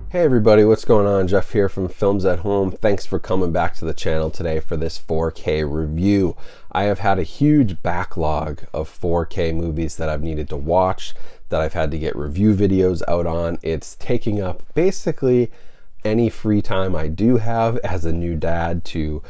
Hey everybody, what's going on? Jeff here from Films at Home. Thanks for coming back to the channel today for this 4K review. I have had a huge backlog of 4K movies that I've needed to watch, that I've had to get review videos out on. It's taking up basically any free time I do have as a new dad to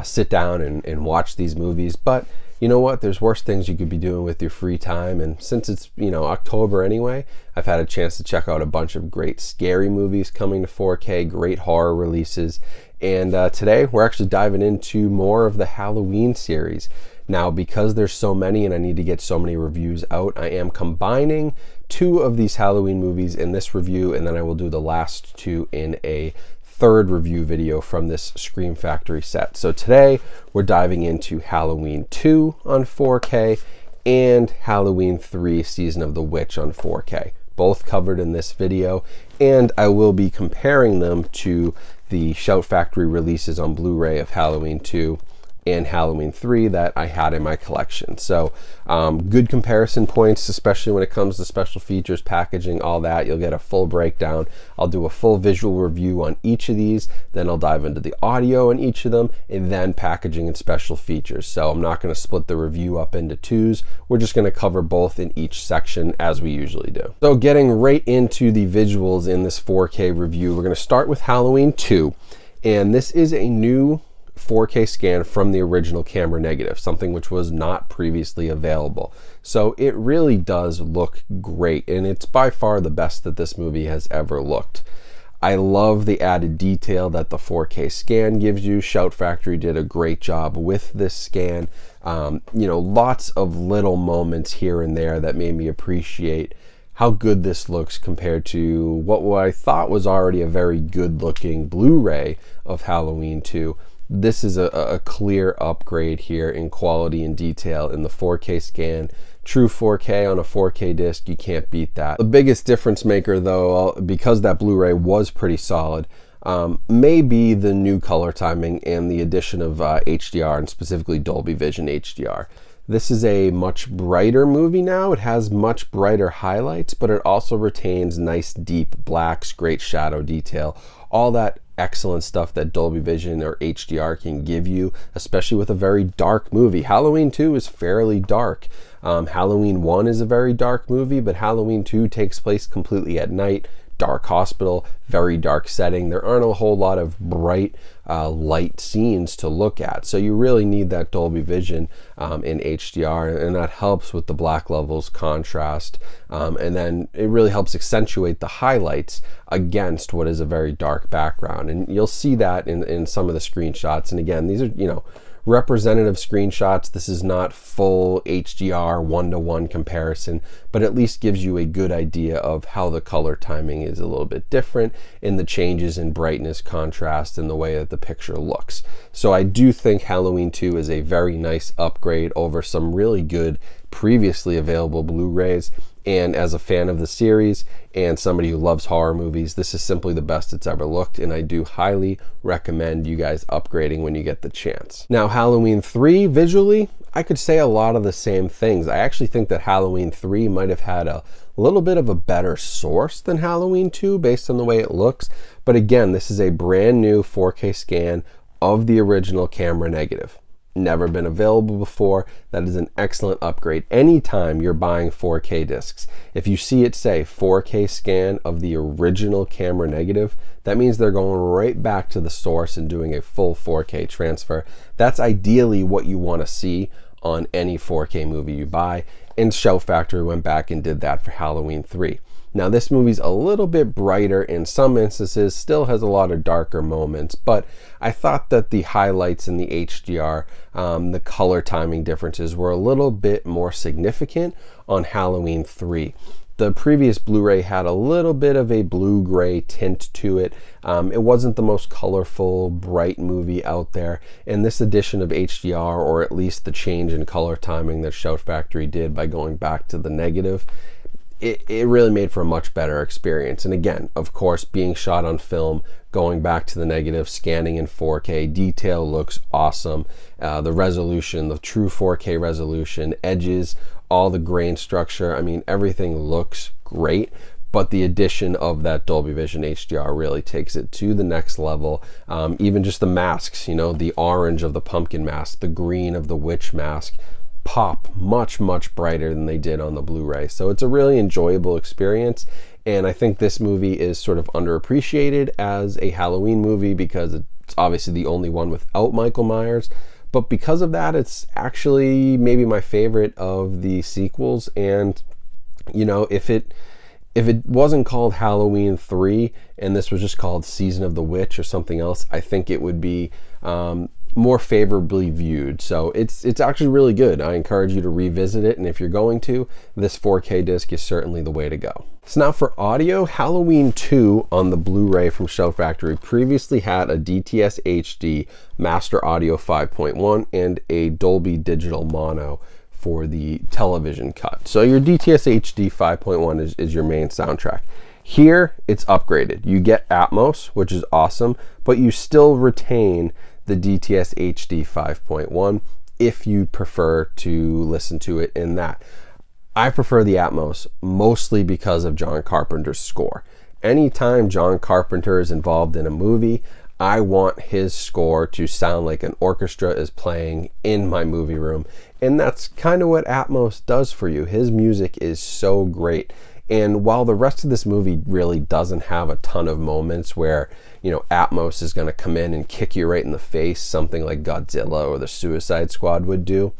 sit down and watch these movies. But you know what? There's worse things you could be doing with your free time. And since it's, October anyway, I've had a chance to check out a bunch of great scary movies coming to 4K, great horror releases. And today we're actually diving into more of the Halloween series. Now, because there's so many and I need to get so many reviews out, I am combining two of these Halloween movies in this review, and then I will do the last two in a third review video from this Scream Factory set. So today we're diving into Halloween 2 on 4K and Halloween 3 Season of the Witch on 4K. Both covered in this video, and I will be comparing them to the Shout Factory releases on Blu-ray of Halloween 2 and Halloween 3 that I had in my collection. So good comparison points, especially when it comes to special features, packaging, all that. You'll get a full breakdown. I'll do a full visual review on each of these, then I'll dive into the audio on each of them, and then packaging and special features. So I'm not going to split the review up into twos. We're just going to cover both in each section as we usually do. So getting right into the visuals in this 4K review, we're going to start with Halloween 2, and this is a new 4K scan from the original camera negative, something which was not previously available. So it really does look great, and it's by far the best that this movie has ever looked. I love the added detail that the 4K scan gives you. Shout Factory did a great job with this scan. Lots of little moments here and there that made me appreciate how good this looks compared to what I thought was already a very good looking Blu-ray of Halloween 2. This is a clear upgrade here in quality and detail in the 4K scan. True 4K on a 4K disc, you can't beat that. The biggest difference maker though, because that Blu-ray was pretty solid, may be the new color timing and the addition of HDR, and specifically Dolby Vision HDR. This is a much brighter movie now. It has much brighter highlights, but it also retains nice deep blacks, great shadow detail, all that excellent stuff that Dolby Vision or HDR can give you, especially with a very dark movie. Halloween 2 is fairly dark. Halloween 1 is a very dark movie, but Halloween 2 takes place completely at night. Dark hospital, very dark setting. There aren't a whole lot of bright light scenes to look at, so you really need that Dolby Vision in HDR, and that helps with the black levels, contrast, and then it really helps accentuate the highlights against what is a very dark background. And you'll see that in some of the screenshots. And again, these are representative screenshots. This is not full HDR one-to-one comparison, but at least gives you a good idea of how the color timing is a little bit different in the changes in brightness, contrast, and the way that the picture looks. So I do think Halloween 2 is a very nice upgrade over some really good previously available Blu-rays. And as a fan of the series and somebody who loves horror movies, this is simply the best it's ever looked, and I do highly recommend you guys upgrading when you get the chance. Now, Halloween 3, visually, I could say a lot of the same things. I actually think that Halloween 3 might have had a little bit of a better source than Halloween 2 based on the way it looks. But again, this is a brand new 4K scan of the original camera negative. Never been available before. That is an excellent upgrade anytime you're buying 4K discs. If you see it say 4K scan of the original camera negative, that means they're going right back to the source and doing a full 4K transfer. That's ideally what you want to see on any 4K movie you buy, and Shout Factory went back and did that for Halloween 3. Now, this movie's a little bit brighter in some instances, still has a lot of darker moments, but I thought that the highlights in the HDR, the color timing differences were a little bit more significant on Halloween 3. The previous Blu-ray had a little bit of a blue-gray tint to it. It wasn't the most colorful, bright movie out there, and this edition of HDR, or at least the change in color timing that Shout Factory did by going back to the negative, it really made for a much better experience. And again, of course, being shot on film, going back to the negative, scanning in 4K, detail looks awesome. The resolution, the true 4K resolution, edges, all the grain structure, I mean, everything looks great. but the addition of that Dolby Vision HDR really takes it to the next level. Even just the masks, you know, the orange of the pumpkin mask, the green of the witch mask, pop much, much brighter than they did on the Blu-ray. So it's a really enjoyable experience, and I think this movie is sort of underappreciated as a Halloween movie because it's obviously the only one without Michael Myers. But because of that, it's actually maybe my favorite of the sequels. And you know, if it wasn't called Halloween 3 and this was just called Season of the Witch or something else, I think it would be more favorably viewed. So it's actually really good. I encourage you to revisit it, and if you're going to, this 4K disc is certainly the way to go. So now for audio, Halloween 2 on the Blu-ray from Shout Factory previously had a DTS HD Master Audio 5.1 and a Dolby Digital Mono for the television cut. So your DTS HD 5.1 is your main soundtrack. Here it's upgraded. You get Atmos, which is awesome, but you still retain the DTS HD 5.1 if you prefer to listen to it in that. I prefer the Atmos mostly because of John Carpenter's score. Anytime John Carpenter is involved in a movie, I want his score to sound like an orchestra is playing in my movie room. And that's kind of what Atmos does for you. His music is so great. And while the rest of this movie really doesn't have a ton of moments where, you know, Atmos is going to come in and kick you right in the face, something like Godzilla or the Suicide Squad would do,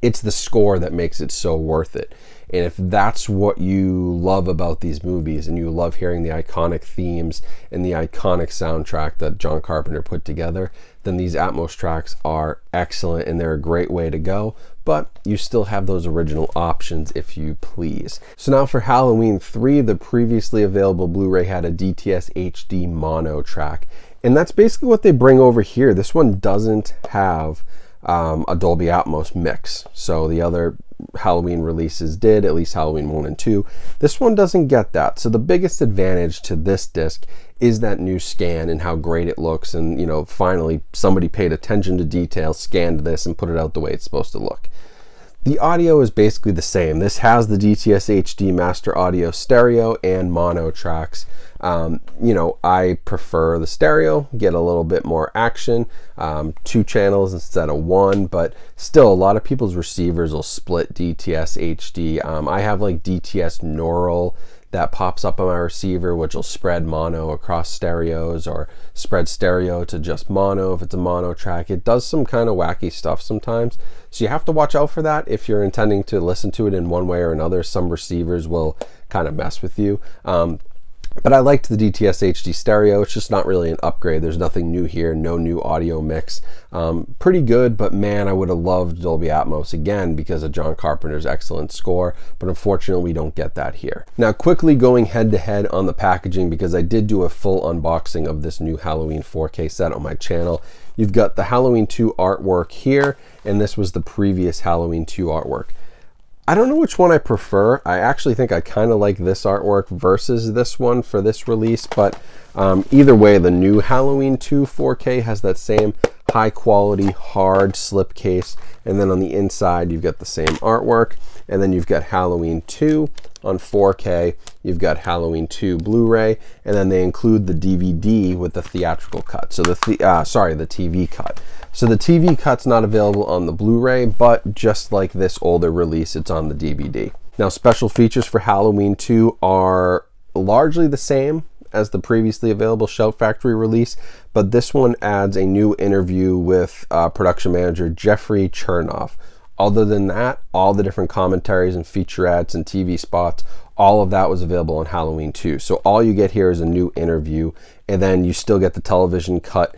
it's the score that makes it so worth it. And if that's what you love about these movies, and you love hearing the iconic themes and the iconic soundtrack that John Carpenter put together, then these Atmos tracks are excellent and they're a great way to go, but you still have those original options if you please. So now for Halloween 3, the previously available Blu-ray had a DTS HD mono track, and that's basically what they bring over here. This one doesn't have a Dolby Atmos mix. So the other Halloween releases did, at least Halloween 1 and 2. This one doesn't get that. So the biggest advantage to this disc is that new scan and how great it looks. And, you know, finally somebody paid attention to detail, scanned this, and put it out the way it's supposed to look. The audio is basically the same. This has the DTS HD Master Audio stereo and mono tracks. You know, I prefer the stereo, get a little bit more action, 2 channels instead of 1, but still a lot of people's receivers will split DTS HD. I have like DTS Neural that pops up on my receiver, which will spread mono across stereos or spread stereo to just mono if it's a mono track. It does some kind of wacky stuff sometimes, so you have to watch out for that if you're intending to listen to it in one way or another. Some receivers will kind of mess with you. But I liked the DTS HD stereo. It's just not really an upgrade. There's nothing new here, no new audio mix. Pretty good, but man, I would have loved Dolby Atmos again because of John Carpenter's excellent score, but unfortunately we don't get that here. Now quickly going head to head on the packaging, because I did do a full unboxing of this new Halloween 4K set on my channel. You've got the Halloween 2 artwork here, and this was the previous Halloween 2 artwork. I don't know which one I prefer. I actually think I kind of like this artwork versus this one for this release, but either way, the new Halloween 2 4K has that same high quality, hard slipcase, and then on the inside you've got the same artwork, and then you've got Halloween 2 on 4K, you've got Halloween 2 Blu-ray, and then they include the DVD with the theatrical cut. So the TV cut. So the TV cut's not available on the Blu-ray, but just like this older release, it's on the DVD. Now, special features for Halloween 2 are largely the same as the previously available Shout Factory release, but this one adds a new interview with production manager Jeffrey Chernoff. Other than that, all the different commentaries and featurettes and TV spots, all of that was available on Halloween 2. So all you get here is a new interview, and then you still get the television cut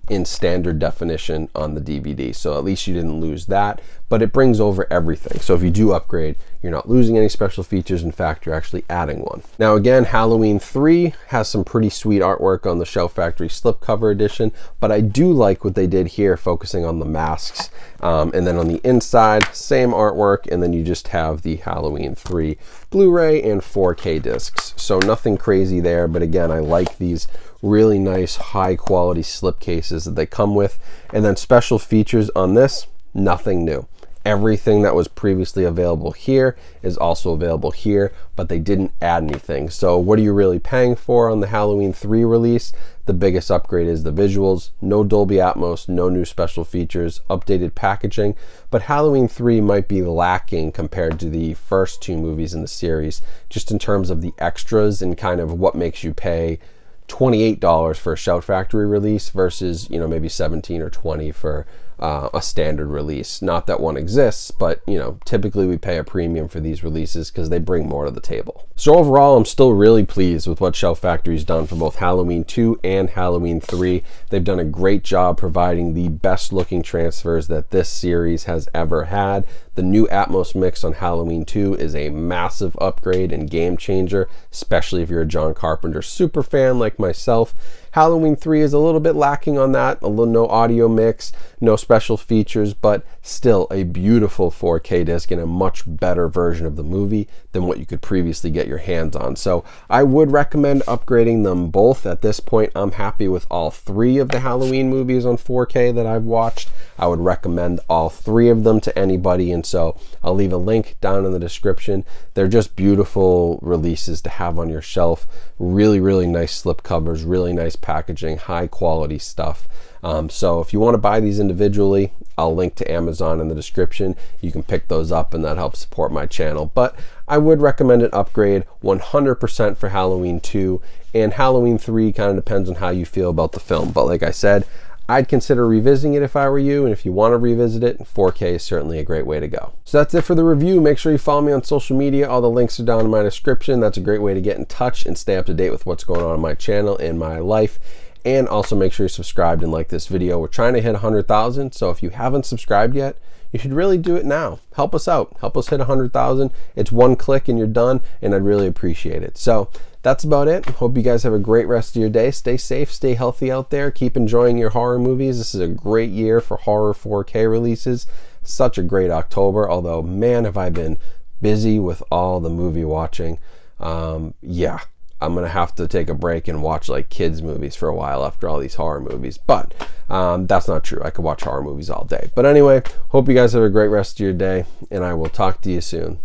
in standard definition on the DVD. So at least you didn't lose that, but it brings over everything. So if you do upgrade, you're not losing any special features. In fact, you're actually adding one. Now again, Halloween 3 has some pretty sweet artwork on the Shout Factory slipcover edition, but I do like what they did here, focusing on the masks. And then on the inside, same artwork, and then you just have the Halloween 3 Blu-ray and 4K discs. So nothing crazy there, but again, I like these really nice high quality slip cases that they come with. And then special features on this, nothing new. everything that was previously available here is also available here, but they didn't add anything. So what are you really paying for on the Halloween 3 release? The biggest upgrade is the visuals, no Dolby Atmos, no new special features, updated packaging, but Halloween 3 might be lacking compared to the first 2 movies in the series, just in terms of the extras and kind of what makes you pay $28 for a Shout Factory release versus, you know, maybe 17 or 20 for a standard release. Not that one exists, but you know, typically we pay a premium for these releases because they bring more to the table. So overall, I'm still really pleased with what Shout Factory's done for both Halloween 2 and Halloween 3. They've done a great job providing the best looking transfers that this series has ever had. The new Atmos mix on Halloween 2 is a massive upgrade and game changer, especially if you're a John Carpenter super fan like myself. Halloween 3 is a little bit lacking on that, no audio mix, no special features, but still a beautiful 4K disc and a much better version of the movie than what you could previously get your hands on. So I would recommend upgrading them both. At this point, I'm happy with all 3 of the Halloween movies on 4K that I've watched. I would recommend all 3 of them to anybody, and so I'll leave a link down in the description. They're just beautiful releases to have on your shelf. Really, really nice slip covers, really nice packaging, high quality stuff. So if you want to buy these individually, I'll link to Amazon in the description. You can pick those up and that helps support my channel. But I would recommend an upgrade 100% for Halloween 2, and Halloween 3 kind of depends on how you feel about the film. But like I said, I'd consider revisiting it if I were you, and if you want to revisit it, 4K is certainly a great way to go. So that's it for the review. Make sure you follow me on social media. All the links are down in my description. That's a great way to get in touch and stay up to date with what's going on in my channel and my life. And also make sure you're subscribed and like this video. We're trying to hit 100,000, so if you haven't subscribed yet, you should really do it now. Help us out. Help us hit 100,000. It's one click and you're done, and I'd really appreciate it. So that's about it. Hope you guys have a great rest of your day. Stay safe, stay healthy out there. Keep enjoying your horror movies. This is a great year for horror 4K releases. Such a great October, although man, have I been busy with all the movie watching. Yeah, I'm gonna have to take a break and watch like kids movies for a while after all these horror movies, but that's not true. I could watch horror movies all day. But anyway, hope you guys have a great rest of your day, and I will talk to you soon.